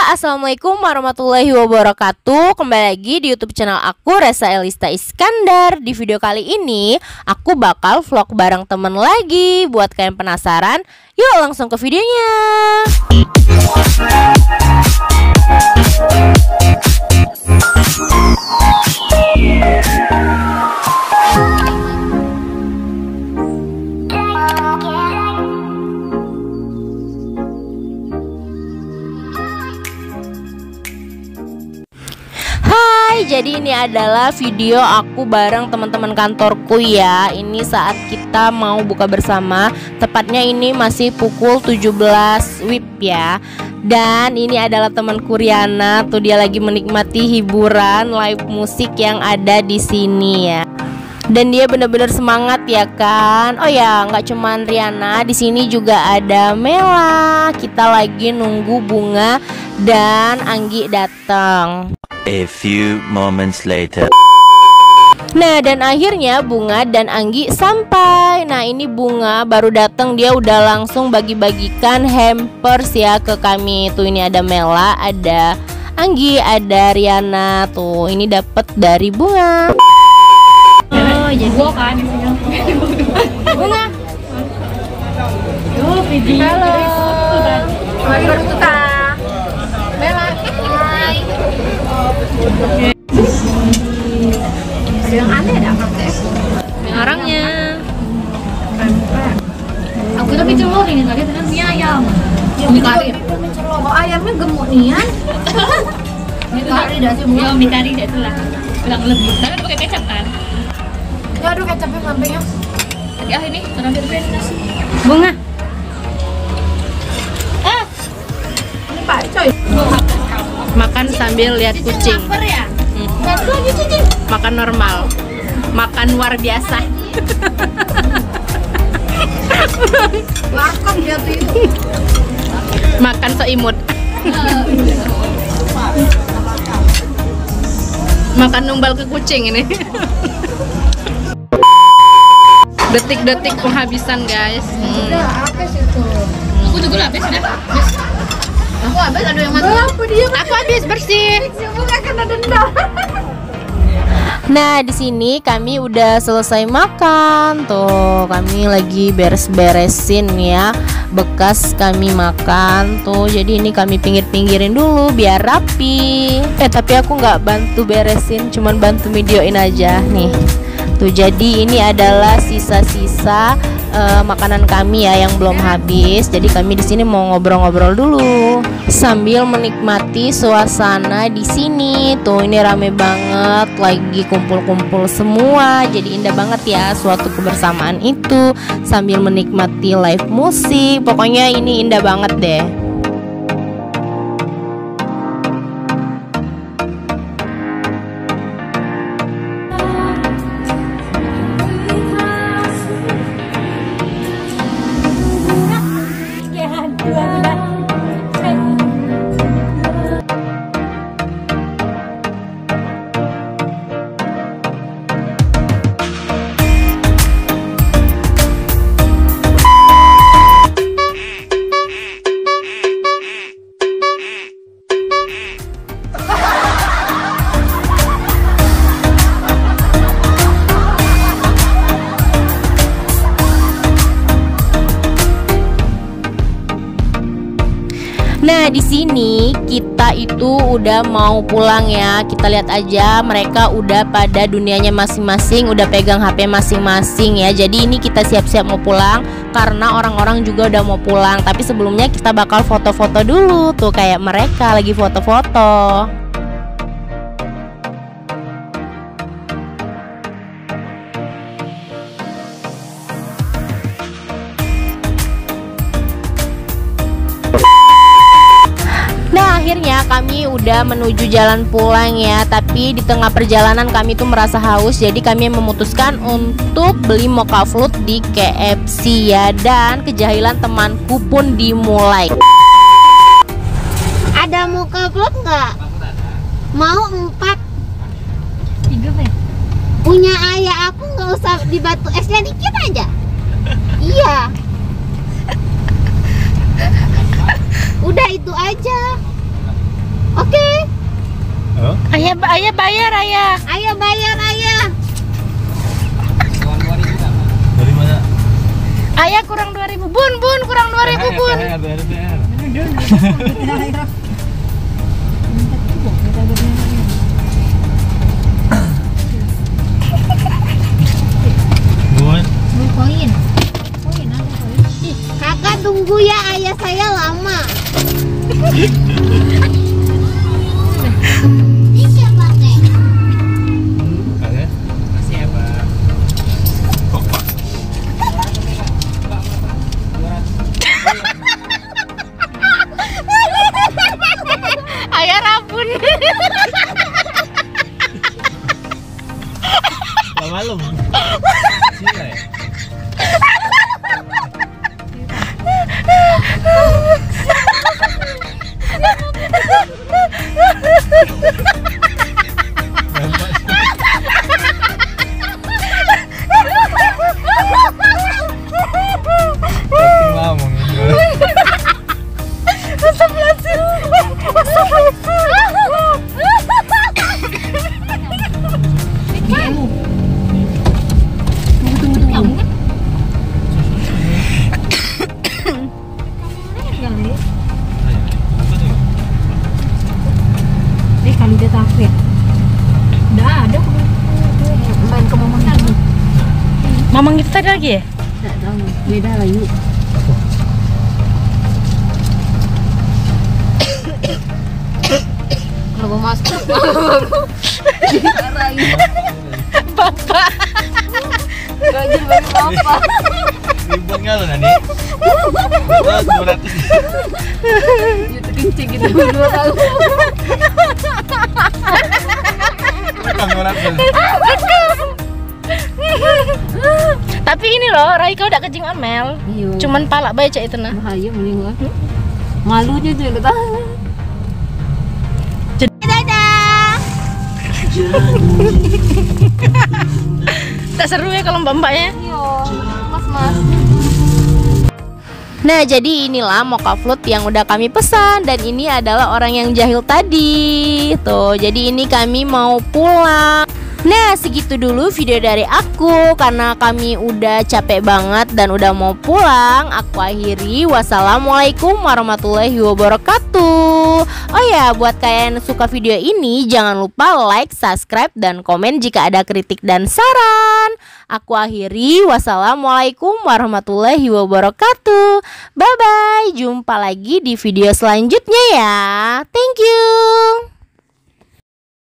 Assalamualaikum warahmatullahi wabarakatuh. Kembali lagi di YouTube channel aku, Resa Elista Iskandar. Di video kali ini aku bakal vlog bareng temen lagi. Buat kalian penasaran, yuk langsung ke videonya. Jadi ini adalah video aku bareng teman-teman kantorku ya. Ini saat kita mau buka bersama. Tepatnya ini masih pukul 17 WIB ya. Dan ini adalah temanku Riana. Tuh dia lagi menikmati hiburan live musik yang ada di sini ya. Dan dia benar-benar semangat ya kan. Oh ya, nggak cuman Riana, di sini juga ada Mela. Kita lagi nunggu Bunga dan Anggi datang. A few moments later. Nah, dan akhirnya Bunga dan Anggi sampai. Nah, ini Bunga baru datang, dia udah langsung bagi-bagikan hampers ya ke kami. Tuh ini ada Mela, ada Anggi, ada Riana. Tuh ini dapat dari Bunga. Oh, jadi kan Bunga. Yo, video. Halo. Lagi berputar. Mela. Hai. Ada yang aneh ada apa teh? Orangnya. Aku tapi celor ini tadi dengan mie ayam. Mie kari. Oh, ayamnya gemuk nian. Mie kari dah sih. Ya, mie kari dah itulah. Bilang lebih. Tapi pakai kecap kan? Ya aduh kecapnya sampingnya. Ya ini terakhir nasi. Bunga. Ini Pak coy. Makan sambil lihat kucing. Lapar ya? Satu lagi cici. Makan normal. Makan luar biasa. Warkop dia tuh itu. Makan seimut. Makan numbal ke kucing ini. Detik-detik penghabisan guys. Udah habis itu. Aku juga habis dah. Aku habis ada yang mati. Apa dia? Aku habis bersih. Semua kena dendam. Nah, di sini kami udah selesai makan. Tuh, kami lagi beres-beresin ya bekas kami makan. Tuh, jadi ini kami pinggir-pinggirin dulu biar rapi. Tapi aku nggak bantu beresin, cuman bantu videoin aja nih. Tuh, jadi ini adalah sisa-sisa makanan kami ya yang belum habis. Jadi kami di sini mau ngobrol-ngobrol dulu sambil menikmati suasana di sini. Tuh ini rame banget, lagi kumpul-kumpul semua. Jadi indah banget ya suatu kebersamaan itu sambil menikmati live musik. Pokoknya ini indah banget deh. Nah, di sini kita itu udah mau pulang ya. Kita lihat aja mereka udah pada dunianya masing-masing, udah pegang HP masing-masing ya. Jadi ini kita siap-siap mau pulang karena orang-orang juga udah mau pulang. Tapi sebelumnya kita bakal foto-foto dulu. Tuh kayak mereka lagi foto-foto. Akhirnya kami udah menuju jalan pulang ya. Tapi di tengah perjalanan kami tuh merasa haus. Jadi kami memutuskan untuk beli mocha float di KFC ya. Dan kejahilan temanku pun dimulai. Ada mocha float nggak? Mau 4. 3 ya? Punya ayah aku nggak usah di batu esnya dikit aja. Iya. Udah itu aja. Oke. Oh? Ayah bayar ayah. Ayo bayar ayah. Dari mana? Ayah kurang 2.000. Bun kurang 2.000 bun. Bun. Koin. Koin ada koin. Kakak tunggu ya, ayah saya lama. Ini siapa teh? Ada? Masih apa? Kok Pak? Ayah rabun. Malam. Sila ya? Ngomong Kalau dia takut. Udah ada main ke Mamang tadi. Mamang itu tadi lagi ya? Enggak tahu. Beda lagi. Kalau mau masuk Bapak. gaji bagi bapak. Ribuan nggak lo nanti? 200. Itu kencing gitu 2 kali. Rekam 200. Tapi ini loh, Raika udah kencing Amel. Iya. Cuman palak baca itu nah. bahaya mending lah. Malunya tuh kata. Dadah. Tak seru ya kalau mbak-mbaknya. Iya. Mas. Nah, jadi inilah mocha float yang udah kami pesan. Dan ini adalah orang yang jahil tadi. Tuh, jadi ini kami mau pulang. Nah, segitu dulu video dari aku. Karena kami udah capek banget dan udah mau pulang, aku akhiri. Wassalamualaikum warahmatullahi wabarakatuh. Oh ya, buat kalian yang suka video ini, jangan lupa like, subscribe, dan komen jika ada kritik dan saran. Aku akhiri. Wassalamualaikum warahmatullahi wabarakatuh. Bye bye. Jumpa lagi di video selanjutnya ya. Thank you.